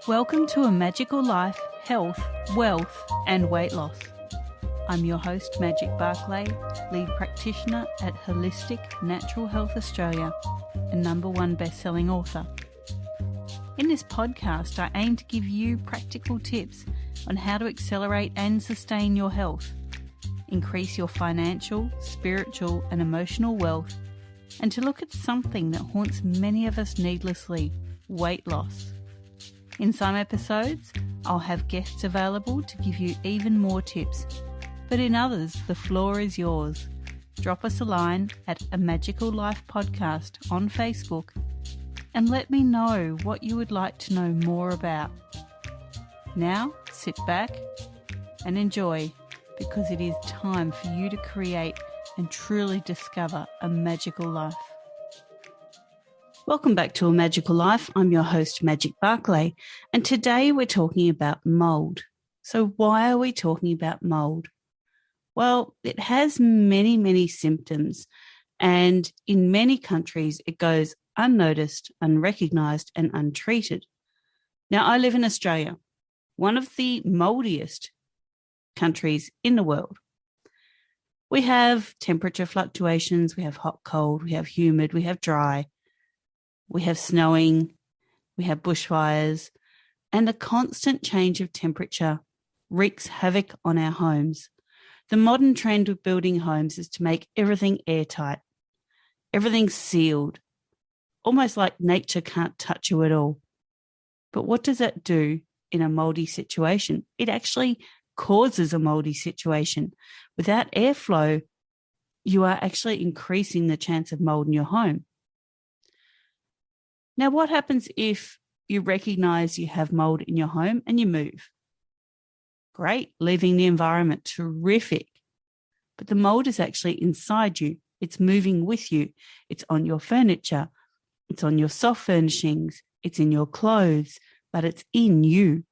Welcome to A Magical Life, Health, Wealth and Weight Loss. I'm your host, Magic Barclay, lead practitioner at Wholistic Natural Health Australia and #1 best-selling author. In this podcast, I aim to give you practical tips on how to accelerate and sustain your health, increase your financial, spiritual and emotional wealth, and to look at something that haunts many of us needlessly, weight loss. In some episodes, I'll have guests available to give you even more tips, but in others, the floor is yours. Drop us a line at A Magical Life Podcast on Facebook and let me know what you would like to know more about. Now, sit back and enjoy, because it is time for you to create and truly discover a magical life. Welcome back to A Magical Life. I'm your host, Magic Barclay, and today we're talking about mold. So why are we talking about mold? Well, it has many symptoms, and in many countries it goes unnoticed, unrecognised and untreated. Now, I live in Australia, one of the moldiest countries in the world. We have temperature fluctuations, we have hot, cold, we have humid, we have dry, we have snowing, we have bushfires, and the constant change of temperature wreaks havoc on our homes. The modern trend of building homes is to make everything airtight, everything sealed, almost like nature can't touch you at all. But what does that do in a moldy situation? It actually causes a moldy situation. Without airflow, you are actually increasing the chance of mold in your home. Now, what happens if you recognize you have mold in your home and you move? Great, leaving the environment, terrific. But the mold is actually inside you. It's moving with you. It's on your furniture. It's on your soft furnishings. It's in your clothes, but it's in you.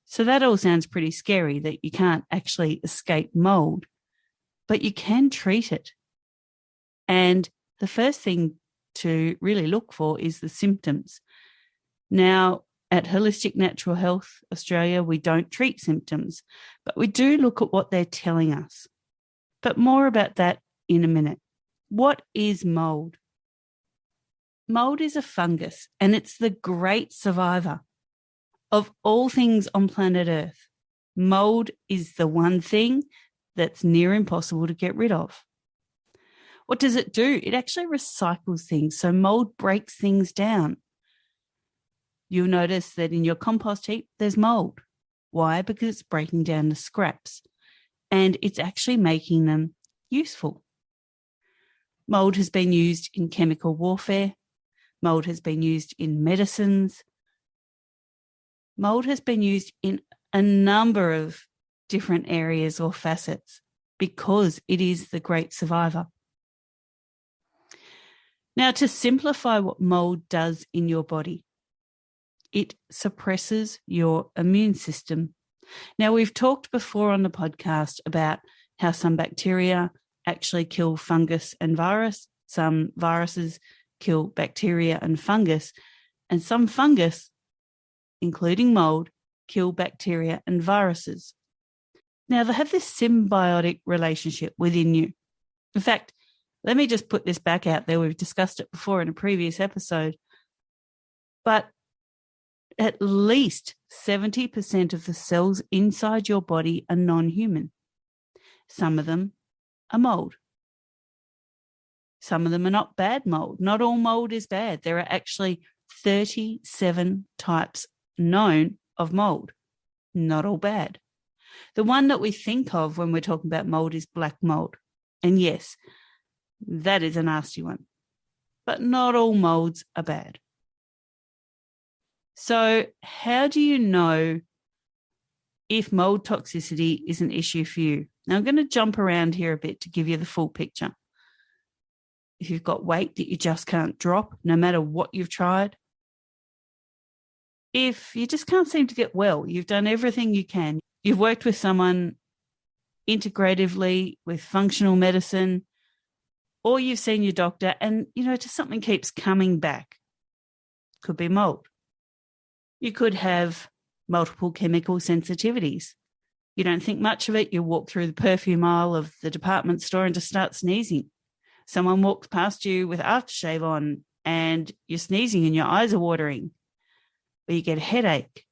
So that all sounds pretty scary, that you can't actually escape mold, but you can treat it. And the first thing to really look for is the symptoms. Now, at Wholistic Natural Health Australia, we don't treat symptoms, but we do look at what they're telling us. But more about that in a minute. What is mold? Mold is a fungus, and it's the great survivor. Of all things on planet Earth, mold is the one thing that's near impossible to get rid of. What does it do? It actually recycles things. So mold breaks things down. You'll notice that in your compost heap, there's mold. Why? Because it's breaking down the scraps and it's actually making them useful. Mold has been used in chemical warfare. Mold has been used in medicines. Mold has been used in a number of different areas or facets because it is the great survivor. Now, to simplify what mold does in your body, it suppresses your immune system. Now, we've talked before on the podcast about how some bacteria actually kill fungus and virus. Some viruses kill bacteria and fungus, and some fungus, including mold, kill bacteria and viruses. Now, they have this symbiotic relationship within you. In fact, let me just put this back out there. We've discussed it before in a previous episode. But at least 70% of the cells inside your body are non-human. Some of them are mold. Some of them are not bad mold. Not all mold is bad. There are actually 37 types known of mold. Not all bad. The one that we think of when we're talking about mold is black mold. And yes, that is a nasty one. But not all molds are bad. So how do you know if mold toxicity is an issue for you? Now, I'm going to jump around here a bit to give you the full picture. If you've got weight that you just can't drop, no matter what you've tried. If you just can't seem to get well, you've done everything you can. You've worked with someone integratively with functional medicine, or you've seen your doctor and, just something keeps coming back. Could be mold. You could have multiple chemical sensitivities. You don't think much of it. You walk through the perfume aisle of the department store and just start sneezing. Someone walks past you with aftershave on and you're sneezing and your eyes are watering, or you get a headache.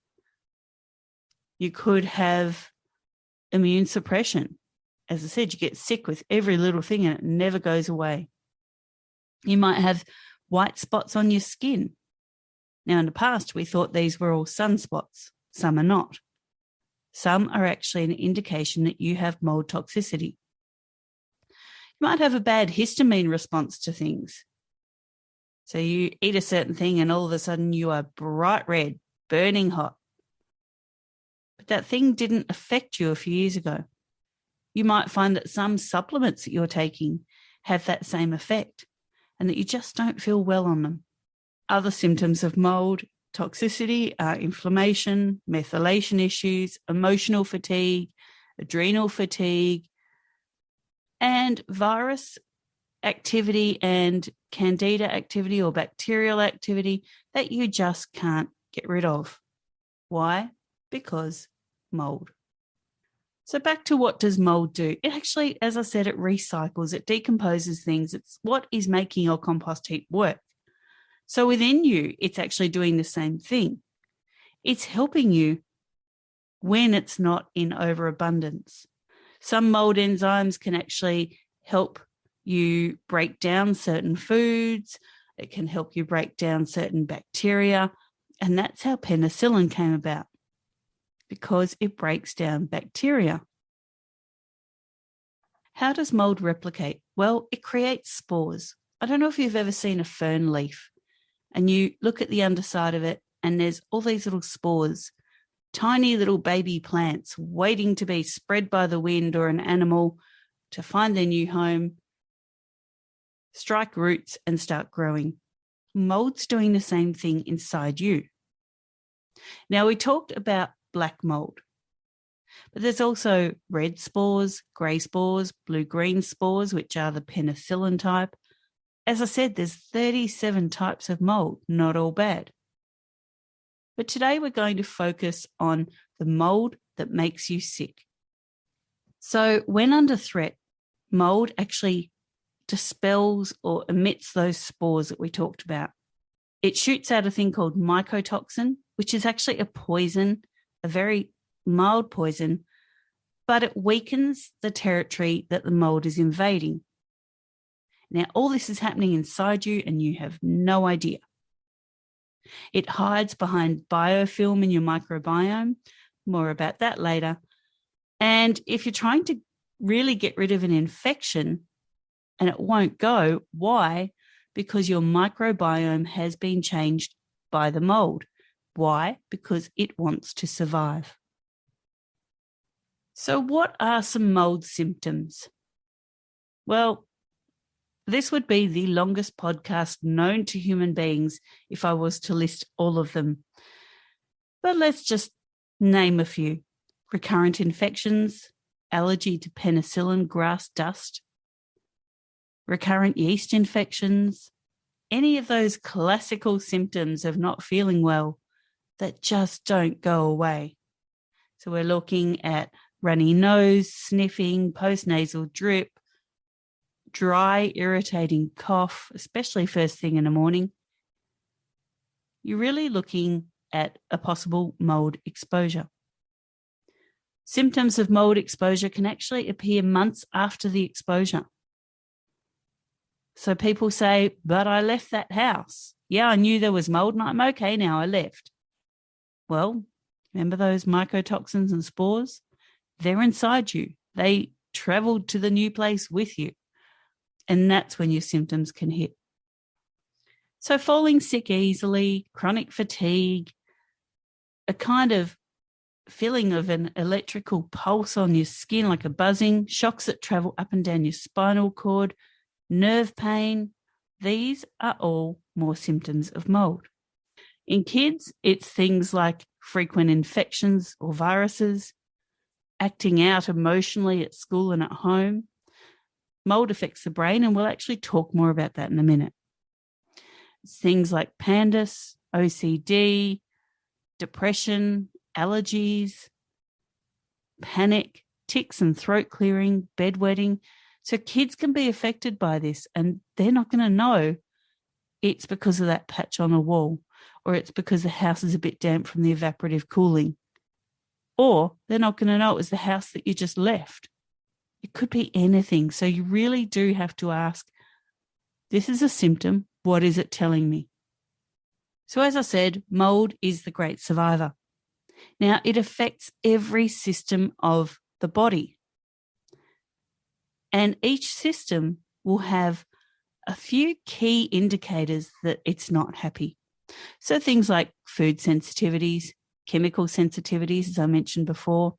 You could have immune suppression. As I said, you get sick with every little thing and it never goes away. You might have white spots on your skin. Now, in the past, we thought these were all sunspots. Some are not. Some are actually an indication that you have mold toxicity. You might have a bad histamine response to things. So you eat a certain thing and all of a sudden you are bright red, burning hot. But that thing didn't affect you a few years ago. You might find that some supplements that you're taking have that same effect and that you just don't feel well on them. Other symptoms of mold toxicity are inflammation, methylation issues, emotional fatigue, adrenal fatigue, and virus activity and candida activity or bacterial activity that you just can't get rid of. Why? Because mold. So back to what does mold do? It actually, as I said, it recycles, it decomposes things. It's what is making your compost heap work. So within you, it's actually doing the same thing. It's helping you when it's not in overabundance. Some mold enzymes can actually help you break down certain foods. It can help you break down certain bacteria. And that's how penicillin came about, because it breaks down bacteria. How does mold replicate? Well, it creates spores. I don't know if you've ever seen a fern leaf and you look at the underside of it and there's all these little spores, tiny little baby plants waiting to be spread by the wind or an animal to find their new home, strike roots and start growing. Mold's doing the same thing inside you. Now, we talked about black mold, but there's also red spores, grey spores, blue-green spores, which are the penicillin type. As I said, there's 37 types of mold, not all bad. But today we're going to focus on the mold that makes you sick. So when under threat, mold actually dispels or emits those spores that we talked about. It shoots out a thing called mycotoxin, which is actually a poison, a very mild poison, but it weakens the territory that the mold is invading. Now, all this is happening inside you and you have no idea. It hides behind biofilm in your microbiome. More about that later. And if you're trying to really get rid of an infection and it won't go, why? Because your microbiome has been changed by the mold. Why? Because it wants to survive. So what are some mold symptoms? Well, this would be the longest podcast known to human beings if I was to list all of them. But let's just name a few. Recurrent infections, allergy to penicillin grass dust, recurrent yeast infections, any of those classical symptoms of not feeling well that just don't go away. So we're looking at runny nose, sniffing, postnasal drip, dry, irritating cough, especially first thing in the morning. You're really looking at a possible mold exposure. Symptoms of mold exposure can actually appear months after the exposure. So people say, but I left that house. Yeah, I knew there was mold and I'm okay now, I left. Well, remember those mycotoxins and spores? They're inside you. They traveled to the new place with you. And that's when your symptoms can hit. So falling sick easily, chronic fatigue, a kind of feeling of an electrical pulse on your skin, like a buzzing, shocks that travel up and down your spinal cord, nerve pain. These are all more symptoms of mold. In kids, it's things like frequent infections or viruses, acting out emotionally at school and at home. Mold affects the brain, and we'll actually talk more about that in a minute. It's things like PANDAS, OCD, depression, allergies, panic, tics and throat clearing, bedwetting. So kids can be affected by this, and they're not going to know it's because of that patch on a wall, or it's because the house is a bit damp from the evaporative cooling, or they're not going to know it was the house that you just left. It could be anything. So you really do have to ask, this is a symptom. What is it telling me? So as I said, mold is the great survivor. Now, it affects every system of the body. And each system will have a few key indicators that it's not happy. So things like food sensitivities, chemical sensitivities, as I mentioned before,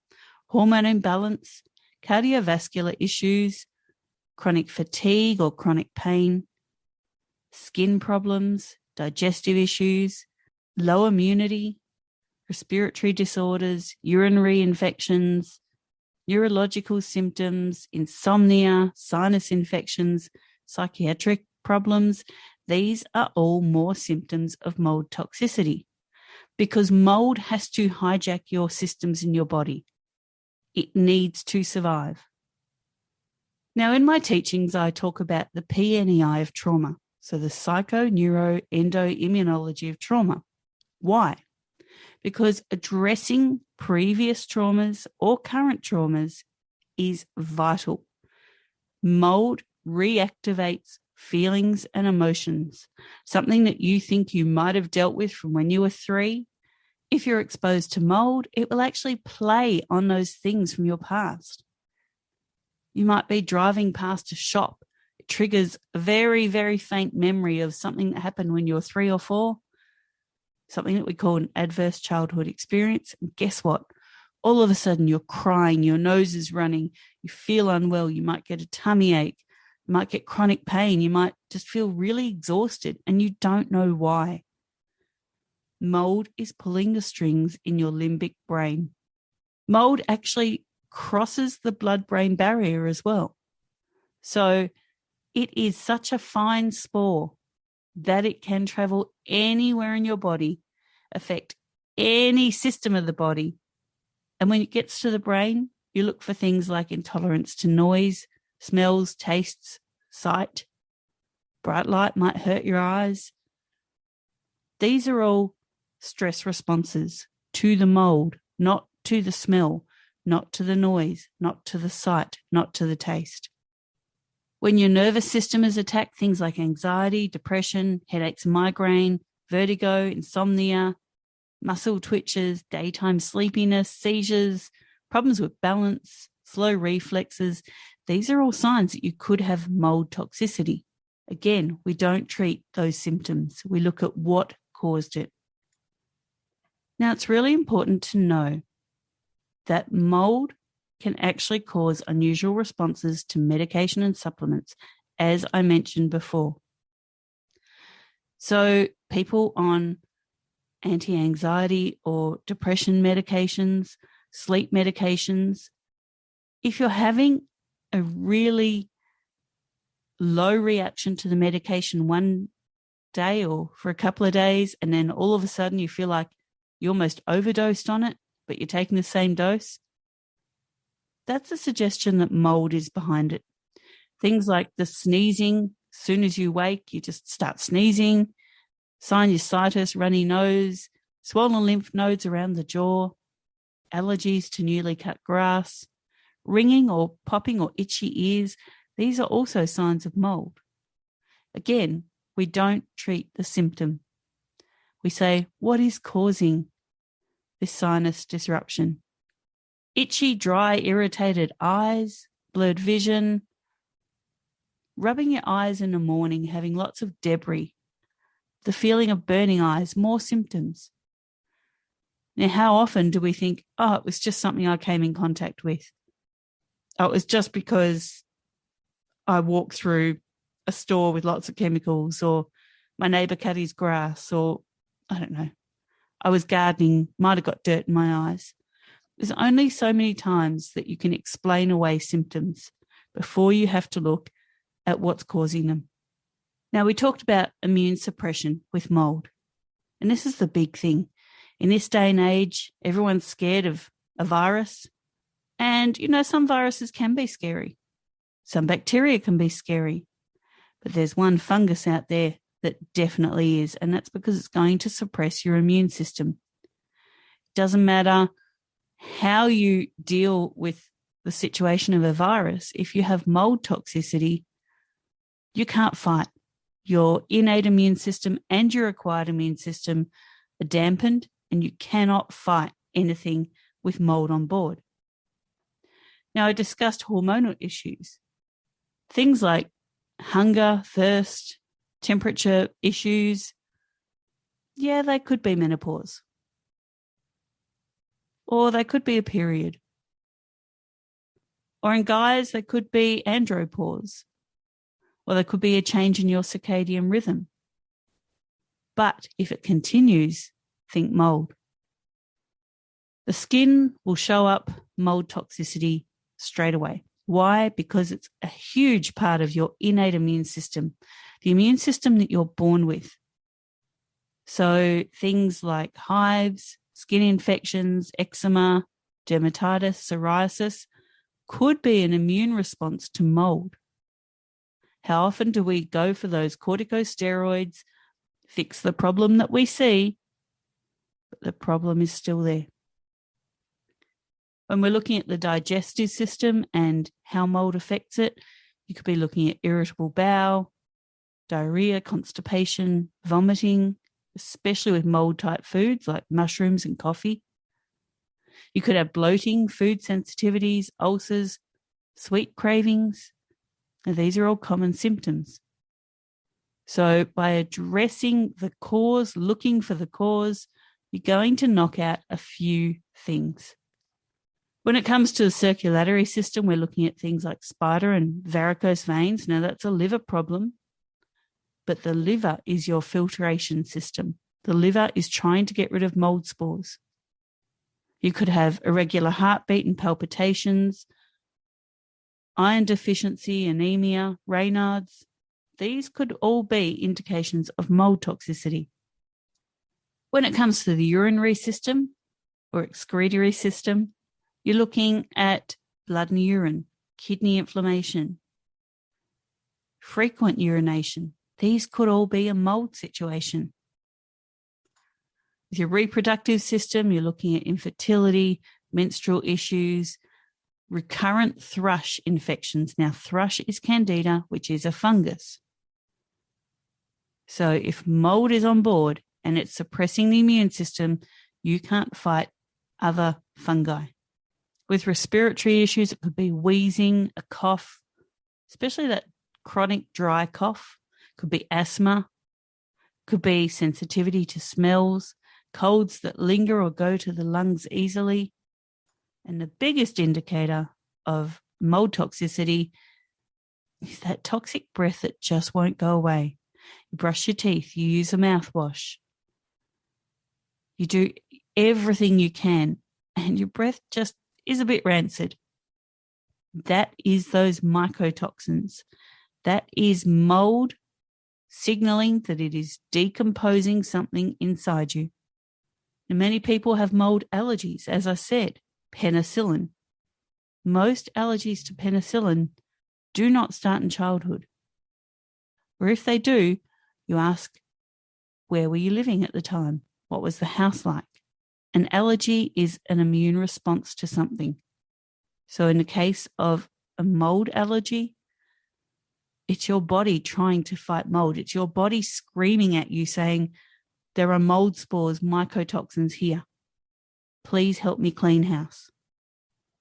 hormone imbalance, cardiovascular issues, chronic fatigue or chronic pain, skin problems, digestive issues, low immunity, respiratory disorders, urinary infections, neurological symptoms, insomnia, sinus infections, psychiatric problems. These are all more symptoms of mold toxicity, because mold has to hijack your systems in your body. It needs to survive. Now, in my teachings, I talk about the PNEI of trauma, so the psycho-neuro-endo-immunology of trauma. Why? Because addressing previous traumas or current traumas is vital. Mold reactivates feelings and emotions, something that you think you might have dealt with from when you were 3. If you're exposed to mold, it will actually play on those things from your past. You might be driving past a shop. It triggers a very, very faint memory of something that happened when you were 3 or 4, something that we call an adverse childhood experience. And guess what? All of a sudden you're crying, your nose is running, you feel unwell, you might get a tummy ache, you might get chronic pain, you might just feel really exhausted and you don't know why. Mold is pulling the strings in your limbic brain. Mold actually crosses the blood-brain barrier as well. So it is such a fine spore that it can travel anywhere in your body, affect any system of the body. And when it gets to the brain, you look for things like intolerance to noise, smells, tastes, sight. Bright light might hurt your eyes. These are all stress responses to the mold, not to the smell, not to the noise, not to the sight, not to the taste. When your nervous system is attacked, things like anxiety, depression, headaches, migraine, vertigo, insomnia, muscle twitches, daytime sleepiness, seizures, problems with balance, slow reflexes, these are all signs that you could have mold toxicity. Again, we don't treat those symptoms. We look at what caused it. Now, it's really important to know that mold can actually cause unusual responses to medication and supplements, as I mentioned before. So people on anti-anxiety or depression medications, sleep medications, if you're having a really low reaction to the medication one day or for a couple of days, and then all of a sudden you feel like you almost overdosed on it, but you're taking the same dose, that's a suggestion that mold is behind it. Things like the sneezing, as soon as you wake, you just start sneezing, sinusitis, runny nose, swollen lymph nodes around the jaw, allergies to newly cut grass, ringing or popping or itchy ears. These are also signs of mold. Again, we don't treat the symptom. We say, what is causing this sinus disruption? Itchy, dry, irritated eyes, blurred vision, rubbing your eyes in the morning, having lots of debris, the feeling of burning eyes, more symptoms. Now, how often do we think, oh, it was just something I came in contact with? Oh, it was just because I walked through a store with lots of chemicals, or my neighbour cut his grass, or I don't know, I was gardening, might have got dirt in my eyes. There's only so many times that you can explain away symptoms before you have to look at what's causing them. Now, we talked about immune suppression with mold, and this is the big thing. In this day and age, everyone's scared of a virus. And, some viruses can be scary. Some bacteria can be scary. But there's one fungus out there that definitely is, and that's because it's going to suppress your immune system. It doesn't matter how you deal with the situation of a virus. If you have mold toxicity, you can't fight. Your innate immune system and your acquired immune system are dampened, and you cannot fight anything with mold on board. Now, I discussed hormonal issues. Things like hunger, thirst, temperature issues. Yeah, they could be menopause. Or they could be a period. Or in guys, they could be andropause. Or there could be a change in your circadian rhythm. But if it continues, think mold. The skin will show up mold toxicity straight away. Why? Because it's a huge part of your innate immune system, the immune system that you're born with. So things like hives, skin infections, eczema, dermatitis, psoriasis could be an immune response to mold. How often do we go for those corticosteroids, fix the problem that we see, but the problem is still there? When we're looking at the digestive system and how mold affects it, you could be looking at irritable bowel, diarrhea, constipation, vomiting, especially with mold-type foods like mushrooms and coffee. You could have bloating, food sensitivities, ulcers, sweet cravings. Now, these are all common symptoms. So by addressing the cause, looking for the cause, you're going to knock out a few things. When it comes to the circulatory system, we're looking at things like spider and varicose veins. Now, that's a liver problem, but the liver is your filtration system. The liver is trying to get rid of mold spores. You could have irregular heartbeat and palpitations, iron deficiency, anemia, Raynaud's. These could all be indications of mold toxicity. When it comes to the urinary system or excretory system, you're looking at blood and urine, kidney inflammation, frequent urination. These could all be a mold situation. With your reproductive system, you're looking at infertility, menstrual issues, recurrent thrush infections. Now, thrush is candida, which is a fungus. So if mold is on board and it's suppressing the immune system, you can't fight other fungi. With respiratory issues, it could be wheezing, a cough, especially that chronic dry cough. Could be asthma, could be sensitivity to smells, colds that linger or go to the lungs easily. And the biggest indicator of mold toxicity is that toxic breath that just won't go away. You brush your teeth, you use a mouthwash, you do everything you can, and your breath just is a bit rancid. That is those mycotoxins. That is mold signaling that it is decomposing something inside you. And many people have mold allergies, as I said, penicillin. Most allergies to penicillin do not start in childhood. Or if they do, you ask, where were you living at the time? What was the house like? An allergy is an immune response to something. So in the case of a mold allergy, it's your body trying to fight mold. It's your body screaming at you saying, there are mold spores, mycotoxins here. Please help me clean house.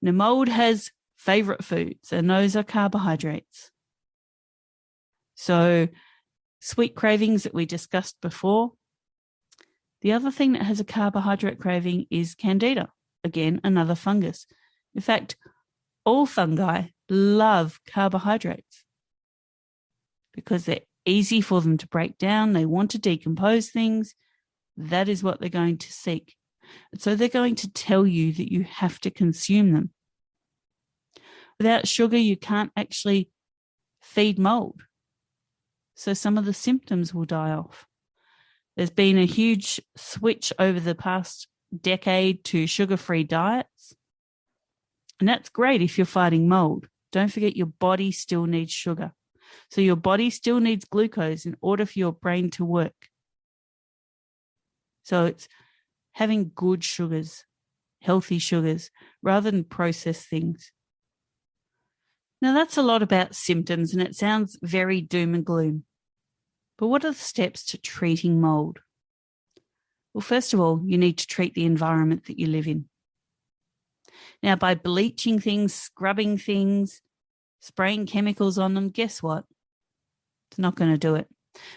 Now, mold has favorite foods, and those are carbohydrates. So sweet cravings that we discussed before. The other thing that has a carbohydrate craving is candida. Again, another fungus. In fact, all fungi love carbohydrates because they're easy for them to break down. They want to decompose things. That is what they're going to seek. And so they're going to tell you that you have to consume them. Without sugar, you can't actually feed mold. So some of the symptoms will die off. There's been a huge switch over the past decade to sugar-free diets. And that's great if you're fighting mold. Don't forget your body still needs sugar. So your body still needs glucose in order for your brain to work. So it's having good sugars, healthy sugars, rather than processed things. Now, that's a lot about symptoms, and it sounds very doom and gloom. But what are the steps to treating mold? Well, first of all, you need to treat the environment that you live in. Now, by bleaching things, scrubbing things, spraying chemicals on them, guess what? It's not going to do it.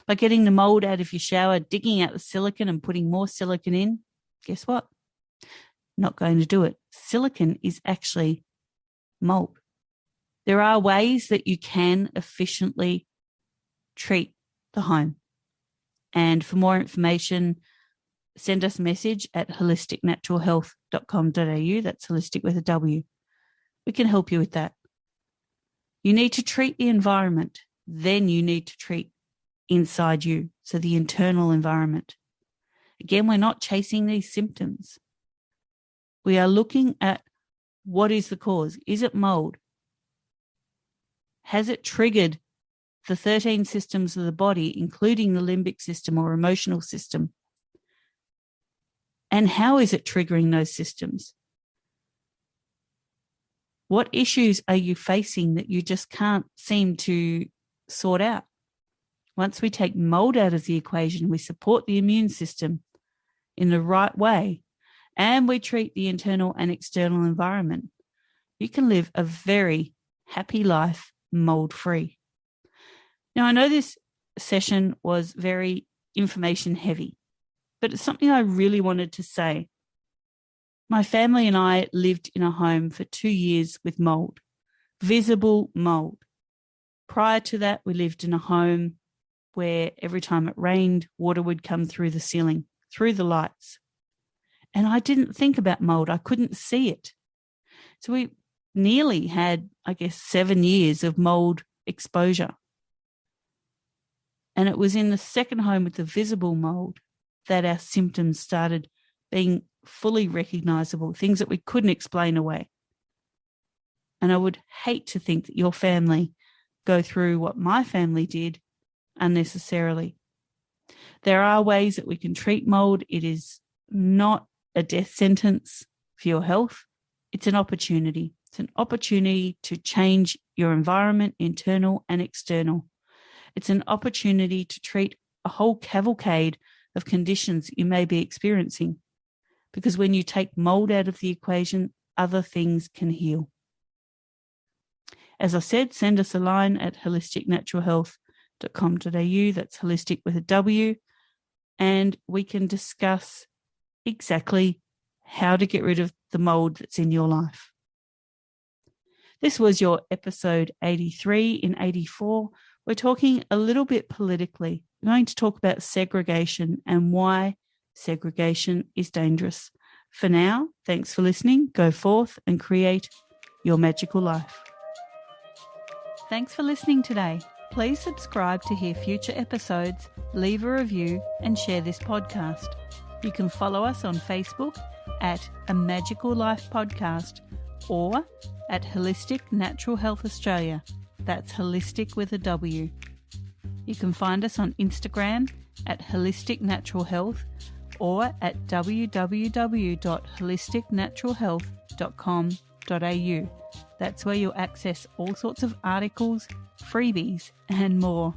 By getting the mold out of your shower, digging out the silicone and putting more silicone in, guess what? Not going to do it. Silicone is actually mold. There are ways that you can efficiently treat the home. And for more information, send us a message at wholisticnaturalhealth.com.au. That's holistic with a W. We can help you with that. You need to treat the environment. Then you need to treat inside you, so the internal environment. Again, we're not chasing these symptoms. We are looking at what is the cause. Is it mold? Has it triggered the 13 systems of the body, including the limbic system or emotional system? And how is it triggering those systems? What issues are you facing that you just can't seem to sort out? Once we take mold out of the equation, we support the immune system in the right way, and we treat the internal and external environment, you can live a very happy life mold-free. Now, I know this session was very information heavy, but it's something I really wanted to say. My family and I lived in a home for 2 years with mold, visible mold. Prior to that, we lived in a home where every time it rained, water would come through the ceiling, through the lights. And I didn't think about mold. I couldn't see it. So we nearly had, 7 years of mold exposure. And it was in the second home with the visible mold that our symptoms started being fully recognizable, things that we couldn't explain away. And I would hate to think that your family go through what my family did unnecessarily. There are ways that we can treat mold. It is not a death sentence for your health. It's an opportunity. It's an opportunity to change your environment, internal and external. It's an opportunity to treat a whole cavalcade of conditions you may be experiencing. Because when you take mold out of the equation, other things can heal. As I said, send us a line at wholisticnaturalhealth.com.au. That's holistic with a W. And we can discuss exactly how to get rid of the mold that's in your life. This was your episode 83. In 84, we're talking a little bit politically. We're going to talk about segregation and why segregation is dangerous. For now, thanks for listening. Go forth and create your magical life. Thanks for listening today. Please subscribe to hear future episodes, leave a review, and share this podcast. You can follow us on Facebook at A Magical Life Podcast or at Holistic Natural Health Australia. That's holistic with a W. You can find us on Instagram at Holistic Natural Health or at www.holisticnaturalhealth.com.au. That's where you'll access all sorts of articles, freebies, and more.